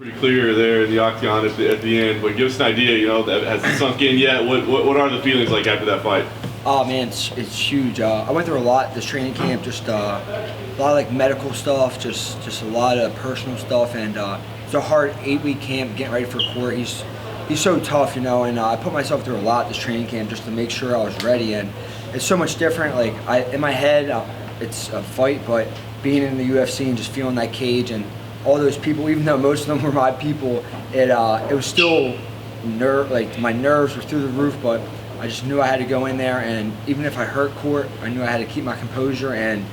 Pretty clear there in the octagon at the end, but give us an idea, has it sunk in yet? What are the feelings like after that fight? Oh man, it's huge. I went through a lot this training camp, just a lot of like medical stuff, just a lot of personal stuff, and it's a hard 8-week camp getting ready for court. He's so tough, and I put myself through a lot this training camp just to make sure I was ready, and it's so much different. Like in my head, it's a fight, but being in the UFC and just feeling that cage and all those people, even though most of them were my people, it was still like my nerves were through the roof, but I just knew I had to go in there, and even if I hurt Court, I knew I had to keep my composure and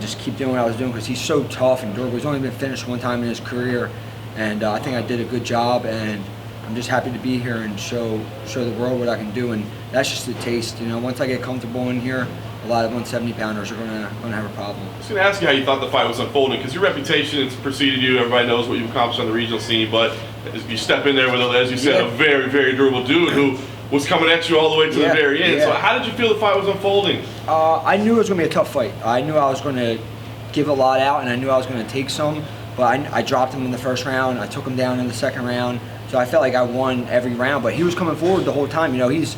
just keep doing what I was doing, because he's so tough and durable. He's only been finished one time in his career, and I think I did a good job, and I'm just happy to be here and show the world what I can do, and that's just a taste. Once I get comfortable in here, a lot of 170-pounders are gonna have a problem. I was going to ask you how you thought the fight was unfolding, because your reputation has preceded you. Everybody knows what you've accomplished on the regional scene, but you step in there with, as you said, a very, very durable dude who was coming at you all the way to the very end. So how did you feel the fight was unfolding? I knew it was going to be a tough fight. I knew I was going to give a lot out, and I knew I was going to take some, but I dropped him in the first round. I took him down in the second round, so I felt like I won every round, but he was coming forward the whole time. He's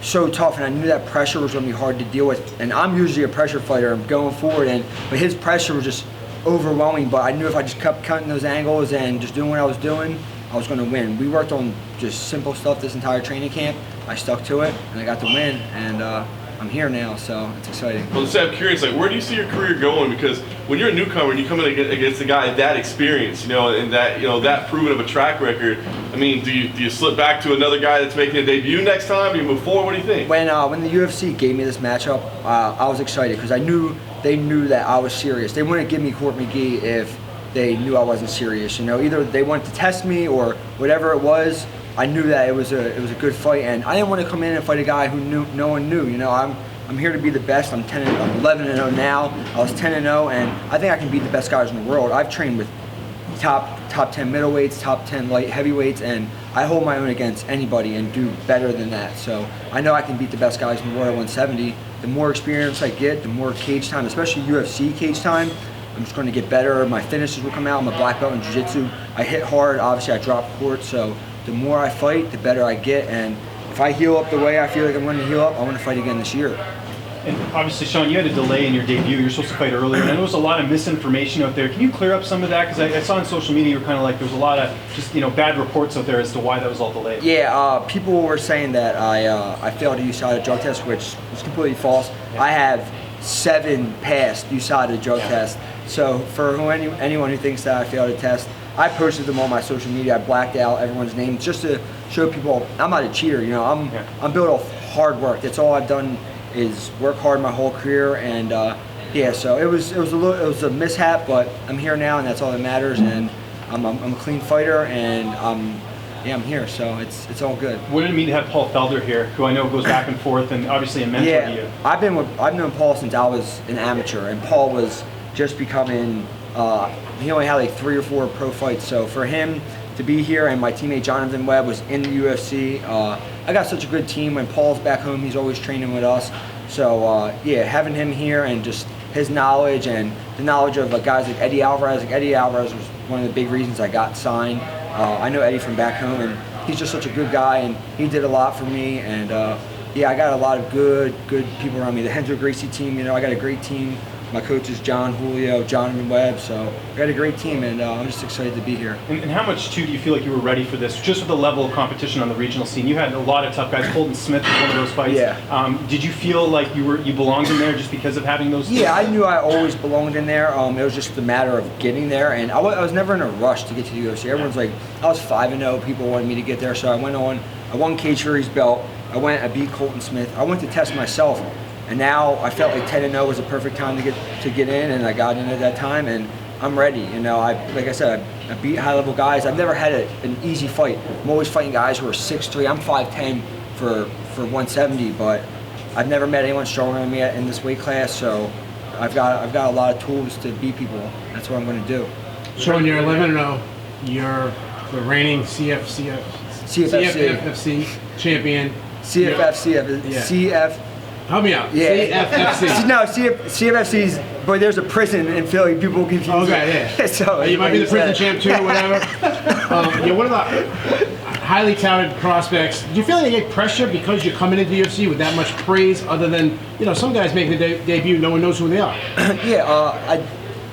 so tough, and I knew that pressure was going to be hard to deal with, and I'm usually a pressure fighter. I'm going forward, but his pressure was just overwhelming, but I knew if I just kept cutting those angles and just doing what I was doing, I was going to win. We worked on just simple stuff this entire training camp. I stuck to it, and I got the win, and I'm here now, so it's exciting. Well, I'm curious, where do you see your career going? Because when you're a newcomer and you come in against a guy that experience, and that proven of a track record, do you slip back to another guy that's making a debut next time? Do you move forward? What do you think? When the UFC gave me this matchup, I was excited because they knew that I was serious. They wouldn't give me Court McGee if they knew I wasn't serious. Either they wanted to test me or whatever it was. I knew that it was a good fight, and I didn't want to come in and fight a guy who no one knew. I'm here to be the best. I'm 11-0 now. I was 10-0, and I think I can beat the best guys in the world. I've trained with top 10 middleweights, top 10 light heavyweights, and I hold my own against anybody and do better than that. So I know I can beat the best guys in the world at 170. The more experience I get, the more cage time, especially UFC cage time, I'm just going to get better. My finishes will come out. I'm a black belt in jiu-jitsu. I hit hard. Obviously, I drop Court, so the more I fight, the better I get, and if I heal up the way I feel like I'm going to heal up, I want to fight again this year. And obviously, Sean, you had a delay in your debut. You're supposed to fight earlier, and there was a lot of misinformation out there. Can you clear up some of that? Because I saw on social media you were kind of like there was a lot of just bad reports out there as to why that was all delayed. Yeah, people were saying that I failed a USADA drug test, which is completely false. Yeah. I have 7 past USADA drug tests. So for anyone who thinks that I failed a test, I posted them on my social media. I blacked out everyone's names just to show people I'm not a cheater. I'm built off hard work. That's all I've done is work hard my whole career, and so it was a mishap, but I'm here now, and that's all that matters. And I'm a clean fighter, and I'm here, so it's all good. What did it mean to have Paul Felder here, who I know goes back and forth, and obviously a mentor to you? I've known Paul since I was an amateur, and Paul was just becoming. He only had like 3 or 4 pro fights, so for him to be here, and my teammate Jonathan Webb was in the UFC. I got such a good team. When Paul's back home, he's always training with us. So having him here and just his knowledge and the knowledge of guys like Eddie Alvarez. Eddie Alvarez was one of the big reasons I got signed. I know Eddie from back home, and he's just such a good guy, and he did a lot for me. And I got a lot of good people around me. The Hendro Gracie team, I got a great team. My coach is John Julio, Jonathan Webb, so I got a great team, and I'm just excited to be here. And how much, too, do you feel like you were ready for this, just with the level of competition on the regional scene? You had a lot of tough guys. Colton Smith was one of those fights. Yeah. Did you feel like you belonged in there just because of having those? Yeah, I knew I always belonged in there. It was just a matter of getting there, and I was never in a rush to get to the UFC. Everyone's like, I was 5-0. People wanted me to get there, so I went on. I won Cage Fury's belt. I beat Colton Smith. I went to test myself. And now I felt like 10-0 was a perfect time to get in, and I got in at that time, and I'm ready. Like I said, I beat high-level guys. I've never had an easy fight. I'm always fighting guys who are 6'3". I'm 5'10" for 170, but I've never met anyone stronger than me in this weight class. So I've got a lot of tools to beat people. That's what I'm going to do. Sean, you're 11-0. You're the reigning CFFC champion. CF Help me out. Yeah. CFFC. No, CFFC's, but there's a prison in Philly. People confuse it. Okay, yeah. So You might be the prison champ too, or whatever. Yeah, what about highly touted prospects? Do you feel like you get pressure because you're coming into the UFC with that much praise, other than, some guys making their debut, no one knows who they are? Yeah,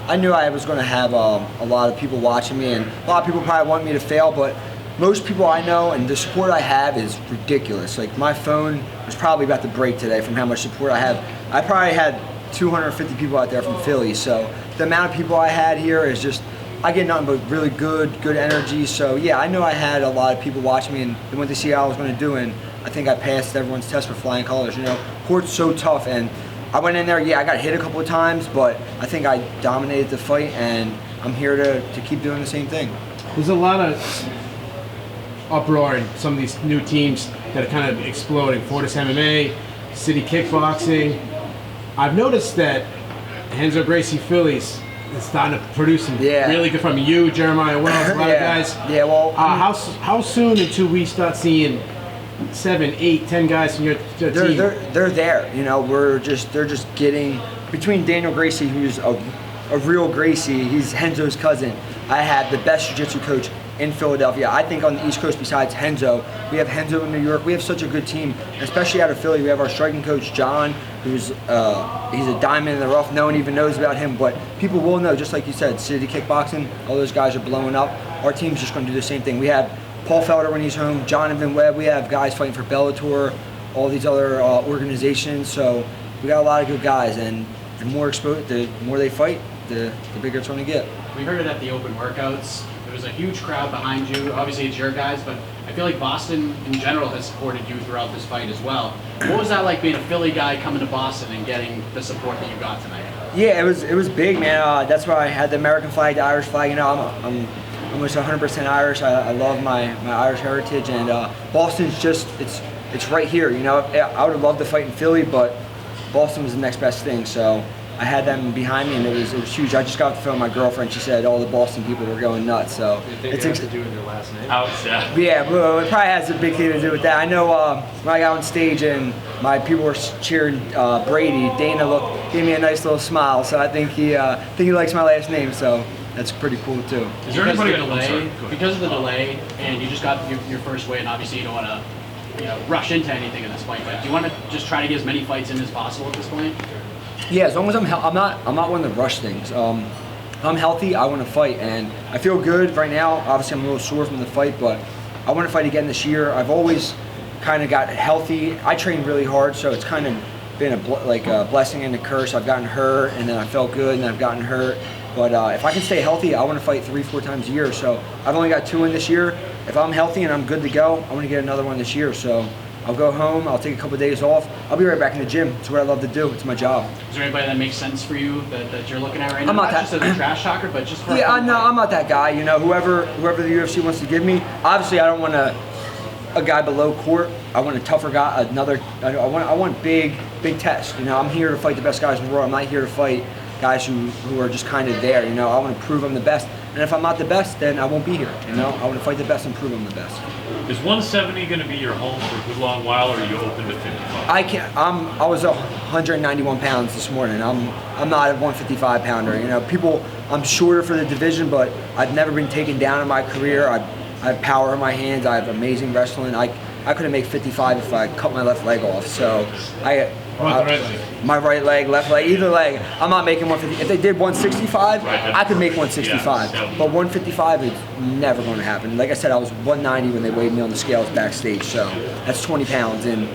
I knew I was going to have a lot of people watching me, and a lot of people probably want me to fail, but most people I know and the support I have is ridiculous. Like, my phone was probably about to break today from how much support I have. I probably had 250 people out there from Philly, so the amount of people I had here is just, I get nothing but really good energy. So yeah, I know I had a lot of people watching me, and they went to see how I was going to do, and I think I passed everyone's test for flying colors. Court's so tough, and I went in there, I got hit a couple of times, but I think I dominated the fight, and I'm here to keep doing the same thing. There's a lot of uproar in some of these new teams that are kind of exploding. Fortis MMA, City Kickboxing. I've noticed that Renzo Gracie Phillies is starting to produce some really good from you, Jeremiah Wells, a lot of guys. Yeah, well, how soon until we start seeing 7, 8, 10 guys from your team? They're there. They're just getting between Daniel Gracie, who's a real Gracie. He's Renzo's cousin. I have the best jiu-jitsu coach in Philadelphia. I think on the East Coast besides Renzo. We have Renzo in New York. We have such a good team, especially out of Philly. We have our striking coach, John, who's he's a diamond in the rough. No one even knows about him, but people will know, just like you said, City Kickboxing, all those guys are blowing up. Our team's just going to do the same thing. We have Paul Felder when he's home, Jonathan Webb. We have guys fighting for Bellator, all these other organizations. So we got a lot of good guys, and the more exposed, the more they fight, the bigger it's going to get. We heard it at the open workouts. There was a huge crowd behind you. Obviously, it's your guys, but I feel like Boston in general has supported you throughout this fight as well. What was that like, being a Philly guy coming to Boston and getting the support that you got tonight? Yeah, it was big, man. That's why I had the American flag, the Irish flag. I'm almost 100% Irish. I love my Irish heritage, and Boston's just it's right here. I would have loved to fight in Philly, but Boston was the next best thing. So I had them behind me, and it was huge. I just got off the phone with my girlfriend. She said all the Boston people were going nuts. So it has to do with your last name? Yeah, well, it probably has a big thing to do with that. I know when I got on stage and my people were cheering Brady, Dana gave me a nice little smile. So I think he likes my last name. So that's pretty cool too. Is there anybody because of the delay, and you just got your first win? Obviously, you don't want to rush into anything in this fight, but do you want to just try to get as many fights in as possible at this point? Yeah, as long as I'm not one to rush things. I'm healthy, I want to fight, and I feel good right now. Obviously, I'm a little sore from the fight, but I want to fight again this year. I've always kind of got healthy. I train really hard, so it's kind of been a blessing and a curse. I've gotten hurt, and then I felt good, and then I've gotten hurt. But if I can stay healthy, I want to fight 3-4 times a year. So I've only got 2 in this year. If I'm healthy and I'm good to go, I want to get another one this year. So I'll go home, I'll take a couple of days off. I'll be right back in the gym. It's what I love to do. It's my job. Is there anybody that makes sense for you that you're looking at right now? I'm not just as a trash talker, but just for I'm not that guy. Whoever the UFC wants to give me. Obviously, I don't want a guy below Court. I want a tougher guy. I want big tests. I'm here to fight the best guys in the world. I'm not here to fight guys who are just kind of there. I want to prove I'm the best. And if I'm not the best, then I won't be here. I want to fight the best and prove I'm the best. Is 170 going to be your home for a good long while, or are you open to 55? I can't. I was 191 pounds this morning. I'm not a 155 pounder. People. I'm shorter for the division, but I've never been taken down in my career. I have power in my hands. I have amazing wrestling. I couldn't make 55 if I cut my left leg off. So my right leg, left leg, either leg. I'm not making 150. If they did 165, I could make 165. But 155 is never going to happen. Like I said, I was 190 when they weighed me on the scales backstage. So that's 20 pounds in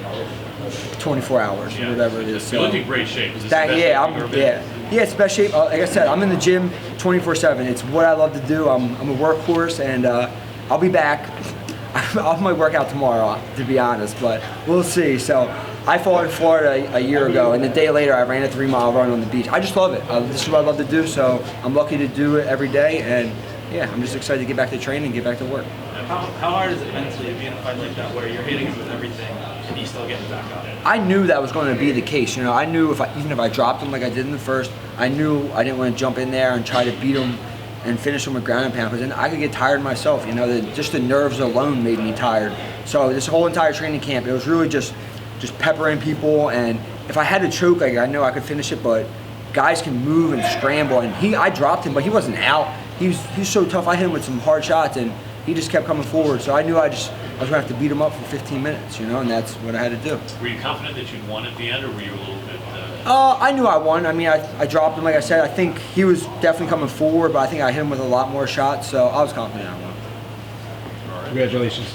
24 hours, or whatever it is. So you look in great shape. Is this it's the best shape. Like I said, I'm in the gym 24/7. It's what I love to do. I'm a workhorse, and I'll be back. I might work out tomorrow, to be honest, but we'll see. So I fought in Florida a year ago, and the day later I ran a 3-mile run on the beach. I just love it. This is what I love to do, so I'm lucky to do it every day, and yeah, I'm just excited to get back to training and get back to work. How hard is it mentally to be in a fight like that where you're hitting him with everything and he's still getting back up? I knew that was going to be the case. I knew even if I dropped him like I did in the first, I knew I didn't want to jump in there and try to beat him and finish him with ground and pound, because then I could get tired myself. Just the nerves alone made me tired. So this whole entire training camp, it was really just peppering people and if I had to choke, like I know I could finish it, but guys can move and scramble, and I dropped him, but he wasn't out. He's so tough. I hit him with some hard shots, and he just kept coming forward. So I knew I was gonna have to beat him up for 15 minutes, you know, and that's what I had to do. Were you confident that you'd won at the end, or were you a little bit? I knew I won. I mean, I dropped him, like I said. I think he was definitely coming forward, but I think I hit him with a lot more shots, so I was confident I won. Congratulations.